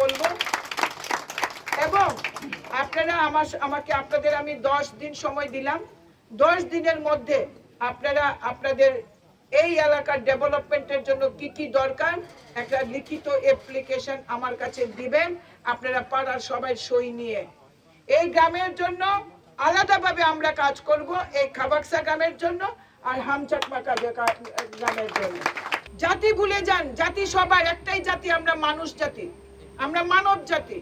বলবো। এবং আপনারা আমাকে আপনাদের আমি 10 দিন সময় দিলাম। 10 দিনের মধ্যে আপনারা আপনাদের এই এলাকার ডেভেলপমেন্টের জন্য কি কি দরকার একটা লিখিত অ্যাপ্লিকেশন আমার কাছে দিবেন। আপনারা পাড়ার সবাই সই নিয়ে এই গ্রামের জন্য আলাদাভাবে আমরা কাজ করব, এই খাবাকসা গ্রামের জন্য আর হামচাকমাকা গ্রামের জন্য। জাতি ভুলে যান, জাতি সবার একটাই জাতি, আমরা মানুষ জাতি, আমরা মানব জাতি,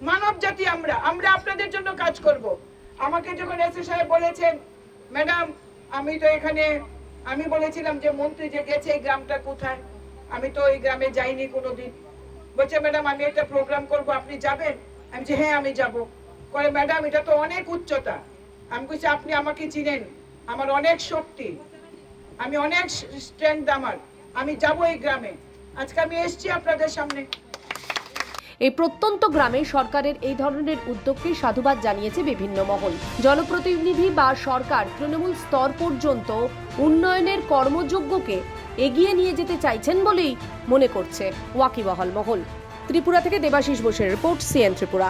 মানব জাতি। আমরা আপনাদের জন্য কাজ করব। আমাকে যখন এসএ সাহেব বলেছেন ম্যাডাম আমি তো এখানে, আমি বলেছিলাম যে মন্ত্রী যে গেছে এই গ্রামটা কোথায়, আমি তো এই গ্রামে যাইনি কোনোদিন। বলছে ম্যাডাম আমি একটা প্রোগ্রাম করব, আপনি যাবেন? আমি বলছি হ্যাঁ আমি যাব। করে ম্যাডাম এটা তো অনেক উচ্চতা। আমি বলছি আপনি আমাকে চিনেন, আমার অনেক শক্তি, আমি অনেক স্ট্রেংথ, আমি যাব এই গ্রামে। আজকে আমি এসেছি আপনাদের সামনে। এই প্রত্যন্ত গ্রামে সরকারের এই ধরনের উদ্যোগকে সাধুবাদ জানিয়েছে বিভিন্ন মহল। জনপ্রতিনিধি বা সরকার তৃণমূল স্তর পর্যন্ত উন্নয়নের কর্মযজ্ঞকে এগিয়ে নিয়ে যেতে চাইছেন বলেই মনে করছে ওয়াকিবহাল মহল। ত্রিপুরা থেকে দেবাশিস বোসের রিপোর্ট, সিএন ত্রিপুরা।